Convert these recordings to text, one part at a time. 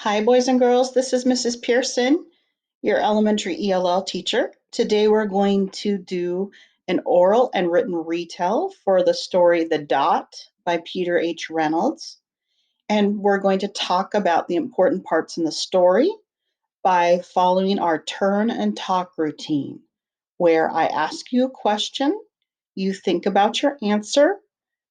Hi, boys and girls. This is Mrs. Pearson, your elementary ELL teacher. Today we're going to do an oral and written retell for the story The Dot by Peter H. Reynolds. And we're going to talk about the important parts in the story by following our turn and talk routine, where I ask you a question, you think about your answer,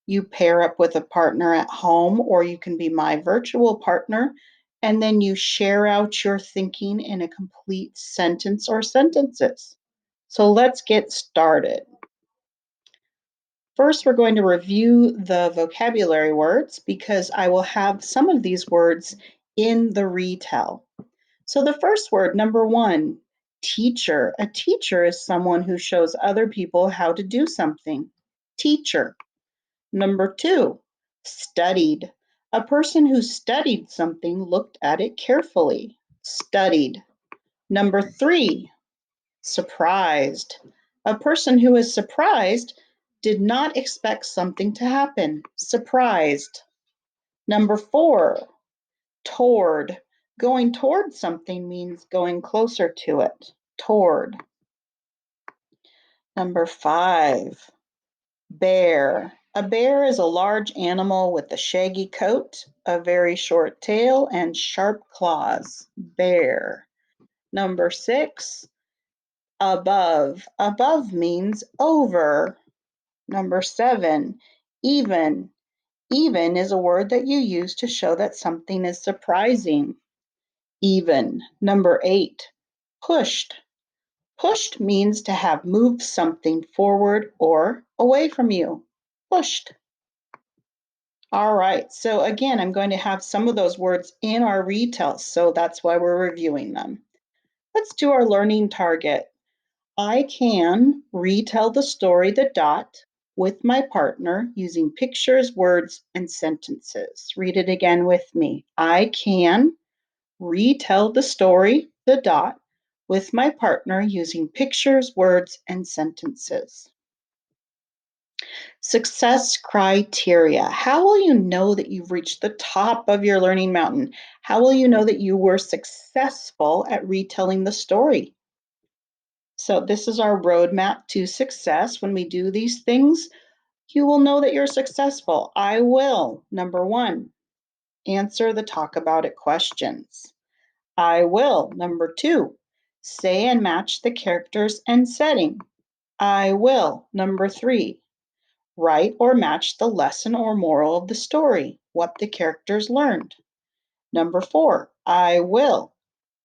you pair up with a partner at home, or you can be my virtual partner, and then you share out your thinking in a complete sentence or sentences. So let's get started. First, we're going to review the vocabulary words because I will have some of these words in the retell. So the first word, number one, teacher. A teacher is someone who shows other people how to do something. Teacher. Number two, studied. A person who studied something looked at it carefully. Studied. Number three, surprised. A person who is surprised did not expect something to happen. Surprised. Number four, toward. Going toward something means going closer to it. Toward. Number five, bear. A bear is a large animal with a shaggy coat, a very short tail, and sharp claws. Bear. Number six, above. Above means over. Number seven, even. Even is a word that you use to show that something is surprising. Even. Number eight, pushed. Pushed means to have moved something forward or away from you. Pushed. All right, so again, I'm going to have some of those words in our retell, so that's why we're reviewing them. Let's do our learning target. I can retell the story The Dot with my partner using pictures, words, and sentences. Read it again with me. I can retell the story The Dot with my partner using pictures, words, and sentences. Success criteria. How will you know that you've reached the top of your learning mountain? How will you know that you were successful at retelling the story? So this is our roadmap to success. When we do these things, you will know that you're successful. I will, number one, answer the talk about it questions. I will, number two, say and match the characters and setting. I will, number three, write or match the lesson or moral of the story, what the characters learned. Number four, I will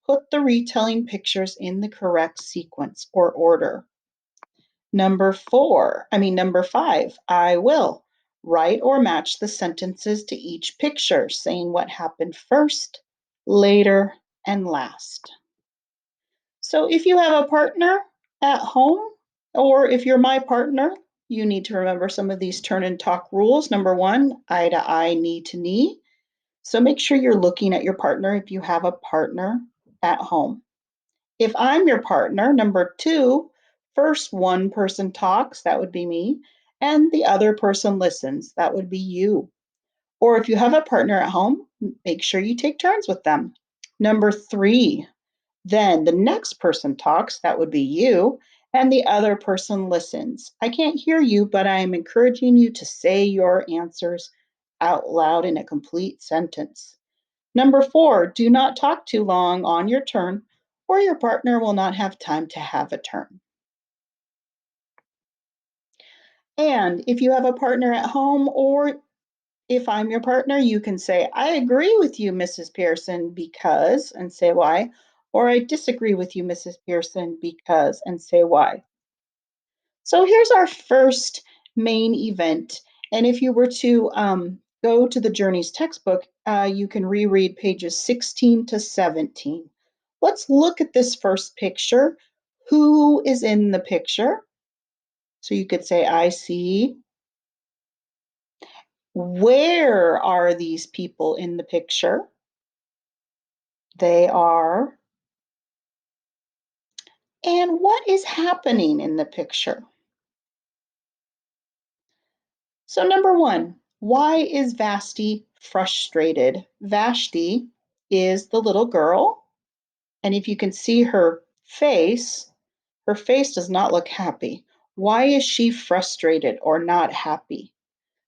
put the retelling pictures in the correct sequence or order. Number five, I will write or match the sentences to each picture, saying what happened first, later, and last. So if you have a partner at home, or if you're my partner, you need to remember some of these turn and talk rules. Number one, eye to eye, knee to knee. So make sure you're looking at your partner if you have a partner at home. If I'm your partner, number two, first one person talks, that would be me, and the other person listens, that would be you. Or if you have a partner at home, make sure you take turns with them. Number three, then the next person talks, that would be you, and the other person listens. I can't hear you, but I am encouraging you to say your answers out loud in a complete sentence. Number four, do not talk too long on your turn, or your partner will not have time to have a turn. And if you have a partner at home, or if I'm your partner, you can say, I agree with you, Mrs. Pearson, because, and say why, or I disagree with you, Mrs. Pearson, because, and say why. So here's our first main event. And if you were to go to the Journeys textbook, you can reread pages 16 to 17. Let's look at this first picture. Who is in the picture? So you could say, I see. Where are these people in the picture? They are. And what is happening in the picture? So number one, why is Vashti frustrated? Vashti is the little girl. And if you can see her face does not look happy. Why is she frustrated or not happy?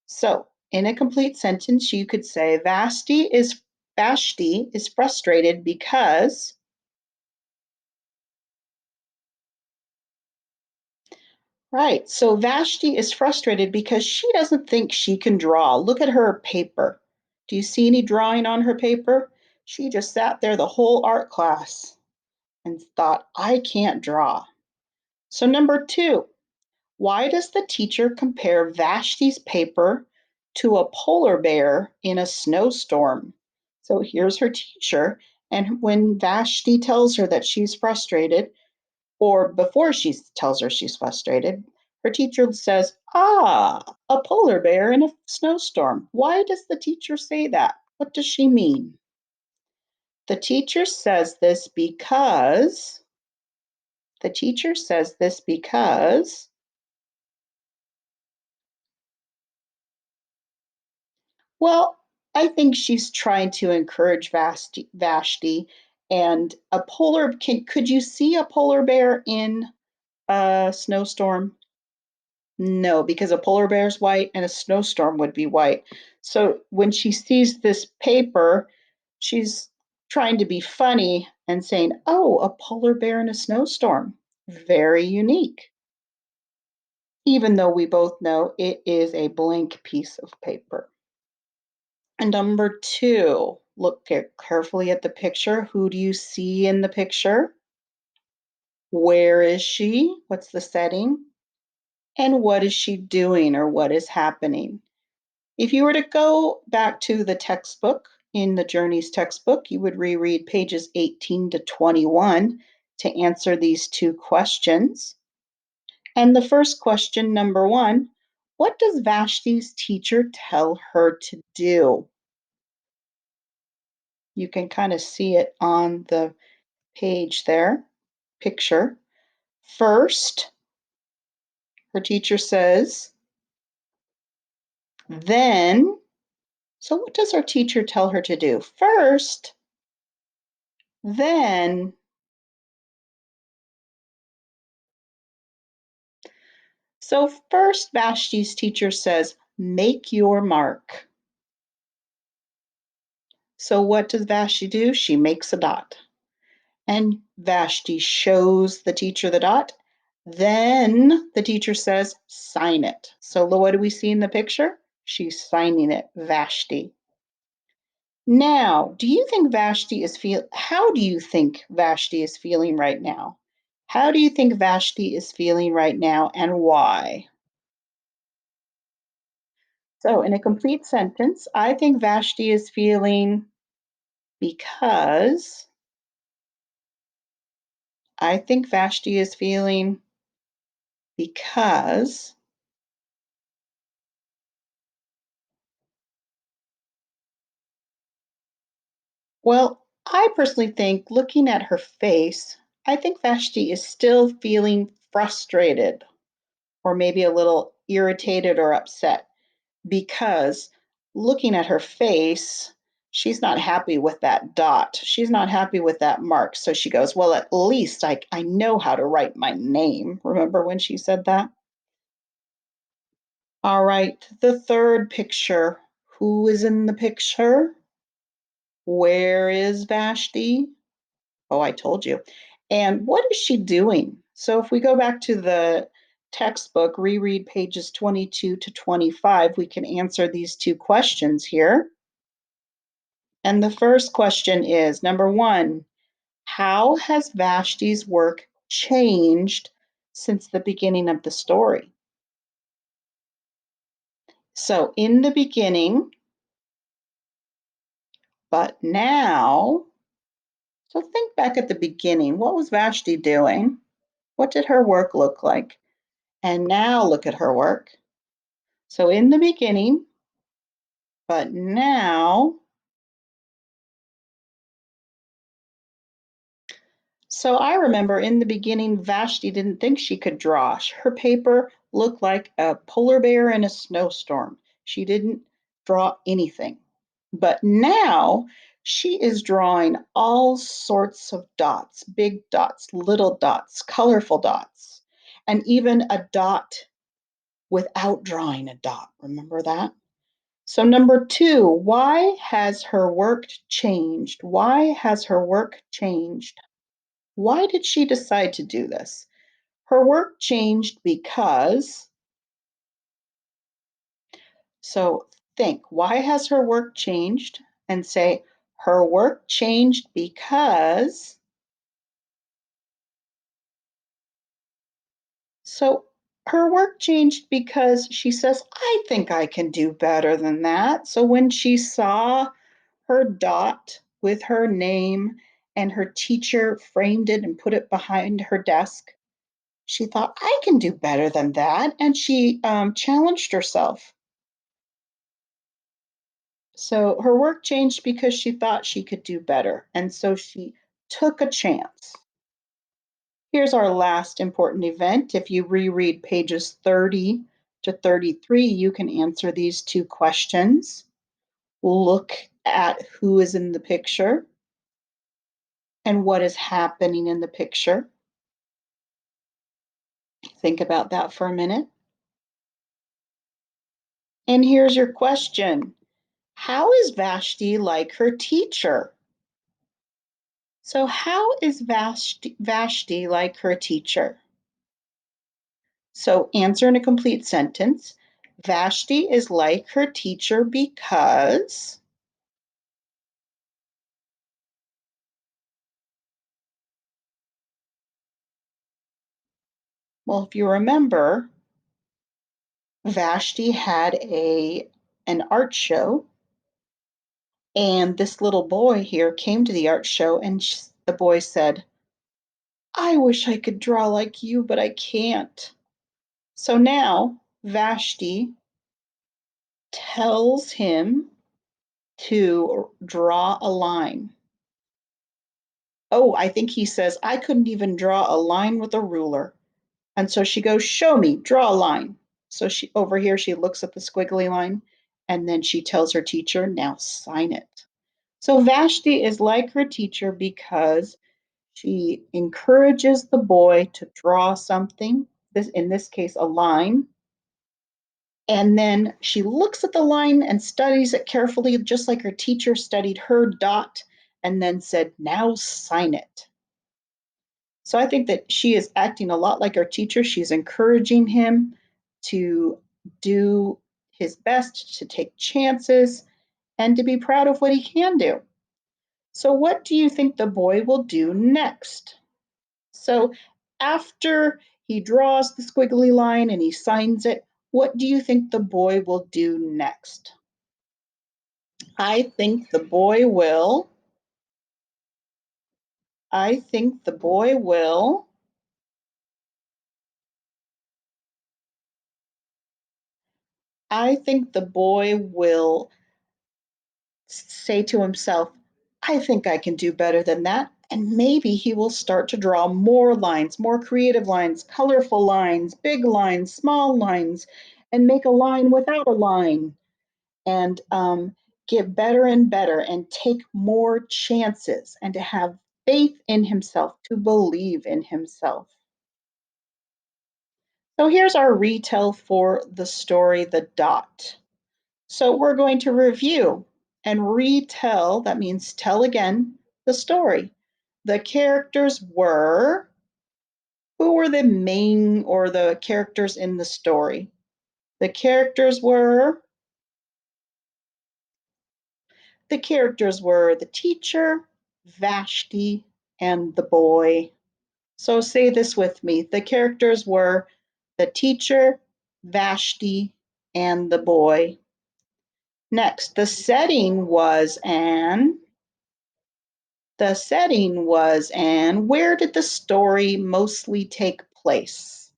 So, in a complete sentence, you could say Vashti is frustrated because. Right. So Vashti is frustrated because she doesn't think she can draw. Look at her paper. Do you see any drawing on her paper? She just sat there the whole art class and thought, I can't draw. So, number two, why does the teacher compare Vashti's paper to a polar bear in a snowstorm? So, here's her teacher. And when Vashti tells her that she's frustrated, or before she tells her she's frustrated, her teacher says, a polar bear in a snowstorm. Why does the teacher say that? What does she mean? The teacher says this because, the teacher says this because, well, I think she's trying to encourage Vashti and could you see a polar bear in a snowstorm? No, because a polar bear is white and a snowstorm would be white. So when she sees this paper, she's trying to be funny and saying, oh, a polar bear in a snowstorm. Very unique. Even though we both know it is a blank piece of paper. And number two, look carefully at the picture. Who do you see in the picture? Where is she? What's the setting? And what is she doing or what is happening? If you were to go back to the textbook, in the Journeys textbook, you would reread pages 18 to 21 to answer these two questions. And the first question, number one, what does Vashti's teacher tell her to do? You can kind of see it on the page there, picture. First, her teacher says, then. So what does our teacher tell her to do? First, then. So first, Vashti's teacher says, make your mark. So what does Vashti do? She makes a dot. And Vashti shows the teacher the dot. Then the teacher says, sign it. So what do we see in the picture? She's signing it, Vashti. Now, do you think how do you think Vashti is feeling right now? How do you think Vashti is feeling right now and why? So, in a complete sentence, I think Vashti is feeling because, I think Vashti is feeling because, well, I personally think looking at her face, I think Vashti is still feeling frustrated or maybe a little irritated or upset because looking at her face, she's not happy with that dot. She's not happy with that mark. So she goes, well, at least I know how to write my name. Remember when she said that? All right, the third picture. Who is in the picture? Where is Vashti? Oh, I told you. And what is she doing? So if we go back to the textbook, reread pages 22 to 25, we can answer these two questions here. And the first question is number one, how has Vashti's work changed since the beginning of the story? So in the beginning, but now, so think back at the beginning. What was Vashti doing? What did her work look like? And now look at her work. So in the beginning, but now. So I remember in the beginning, Vashti didn't think she could draw. Her paper looked like a polar bear in a snowstorm. She didn't draw anything. But now She is drawing all sorts of dots, big dots, little dots, colorful dots, and even a dot without drawing a dot. Remember that? So number two, why has her work changed? Why has her work changed? Why did she decide to do this? Her work changed because, so think, why has her work changed? And say, her work changed because, so her work changed because she says, I think I can do better than that. So when she saw her dot with her name and her teacher framed it and put it behind her desk, she thought, I can do better than that. And she challenged herself. So her work changed because she thought she could do better. And so she took a chance. Here's our last important event. If you reread pages 30 to 33, you can answer these two questions. Look at who is in the picture and what is happening in the picture. Think about that for a minute. And here's your question. How is Vashti like her teacher? So how is Vashti like her teacher? So answer in a complete sentence. Vashti is like her teacher because, well, if you remember, Vashti had an art show, and this little boy here came to the art show, and the boy said, I wish I could draw like you, but I can't. So now Vashti tells him to draw a line. Oh, I think he says, I couldn't even draw a line with a ruler. And so she goes, show me, draw a line. So she over here, she looks at the squiggly line and then she tells her teacher, now sign it. So Vashti is like her teacher because she encourages the boy to draw something, this in this case, a line. And then she looks at the line and studies it carefully, just like her teacher studied her dot, and then said, now sign it. So I think that she is acting a lot like her teacher. She's encouraging him to do his best, to take chances, and to be proud of what he can do. So, what do you think the boy will do next? So, after he draws the squiggly line and he signs it, what do you think the boy will do next? I think the boy will, I think the boy will, I think the boy will say to himself, I think I can do better than that. And maybe he will start to draw more lines, more creative lines, colorful lines, big lines, small lines, and make a line without a line, and get better and better and take more chances and to have faith in himself, to believe in himself. So here's our retell for the story, The Dot. So we're going to review and retell, that means tell again, the story. The characters were, who were the main or the characters in the story? The characters were, the teacher, Vashti, and the boy. So say this with me. The characters were the teacher, Vashti, and the boy. Next, and where did the story mostly take place?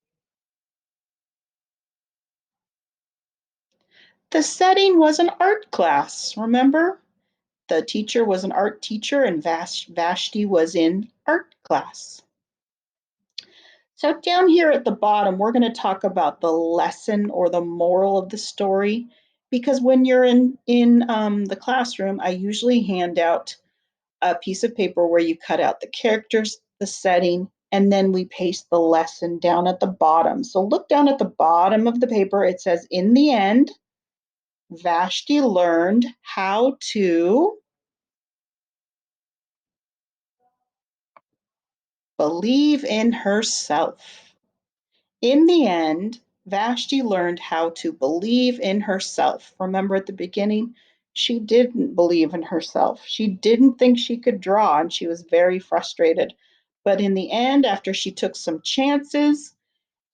The setting was an art class, remember? The teacher was an art teacher and Vashti was in art class. So down here at the bottom, we're going to talk about the lesson or the moral of the story. Because when you're in the classroom, I usually hand out a piece of paper where you cut out the characters, the setting, and then we paste the lesson down at the bottom. So look down at the bottom of the paper. It says, in the end, Vashti learned how to believe in herself. In the end, Vashti learned how to believe in herself. Remember at the beginning, she didn't believe in herself. She didn't think she could draw, and she was very frustrated. But in the end, after she took some chances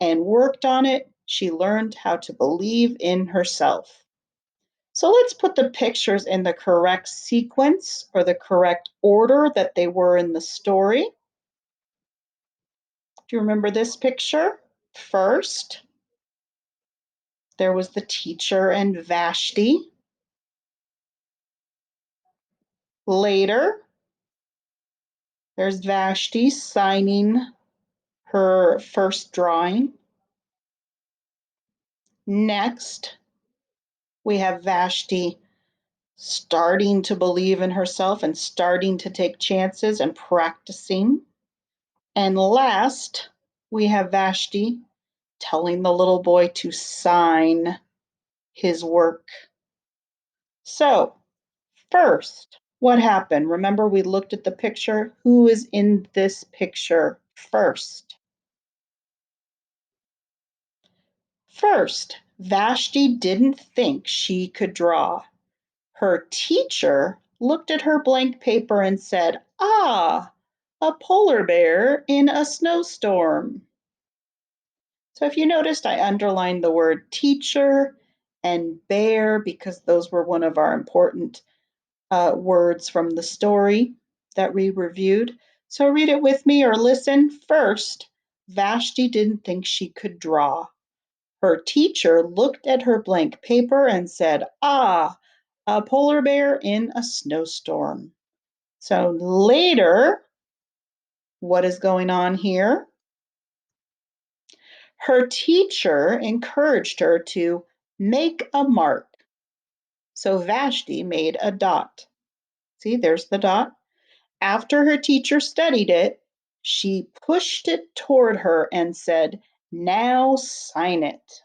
and worked on it, she learned how to believe in herself. So let's put the pictures in the correct sequence or the correct order that they were in the story. Do you remember this picture? First, there was the teacher and Vashti. Later, there's Vashti signing her first drawing. Next, we have Vashti starting to believe in herself and starting to take chances and practicing. And last, we have Vashti telling the little boy to sign his work. So, first, what happened? Remember, we looked at the picture. Who is in this picture first? First, Vashti didn't think she could draw. Her teacher looked at her blank paper and said, "Ah, a polar bear in a snowstorm." So if you noticed, I underlined the word teacher and bear because those were one of our important words from the story that we reviewed. So read it with me or listen. First, Vashti didn't think she could draw. Her teacher looked at her blank paper and said, "Ah, a polar bear in a snowstorm." So later, what is going on here? Her teacher encouraged her to make a mark. So Vashti made a dot. See, there's the dot. After her teacher studied it, she pushed it toward her and said, "Now sign it."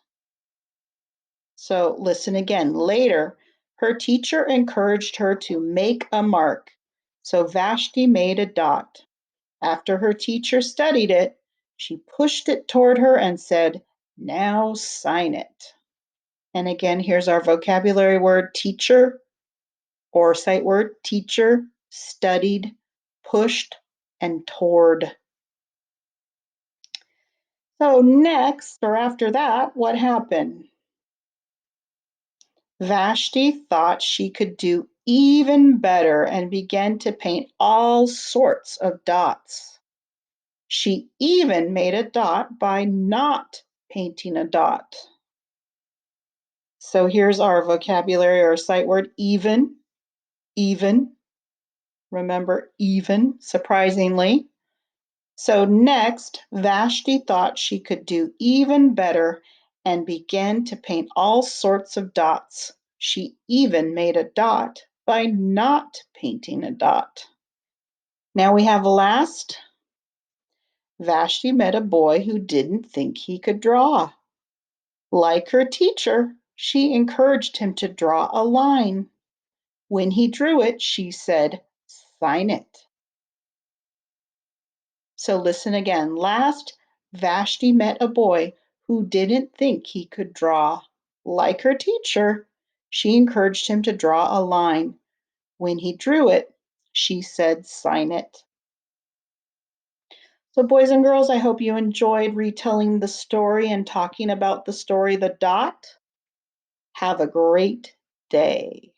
So listen again. Later, her teacher encouraged her to make a mark. So Vashti made a dot. After her teacher studied it, she pushed it toward her and said, "Now sign it." And again, here's our vocabulary word teacher or sight word teacher, studied, pushed, and toward. So next or after that, what happened? Vashti thought she could do even better and began to paint all sorts of dots. She even made a dot by not painting a dot. So here's our vocabulary or sight word even, even. Remember, even, surprisingly. So next, Vashti thought she could do even better and began to paint all sorts of dots. She even made a dot by not painting a dot. Now we have last. Vashti met a boy who didn't think he could draw. Like her teacher, she encouraged him to draw a line. When he drew it, she said, "Sign it." So listen again. Last, Vashti met a boy who didn't think he could draw. Like her teacher, she encouraged him to draw a line. When he drew it, she said, "Sign it." So, boys and girls, I hope you enjoyed retelling the story and talking about the story, The Dot. Have a great day.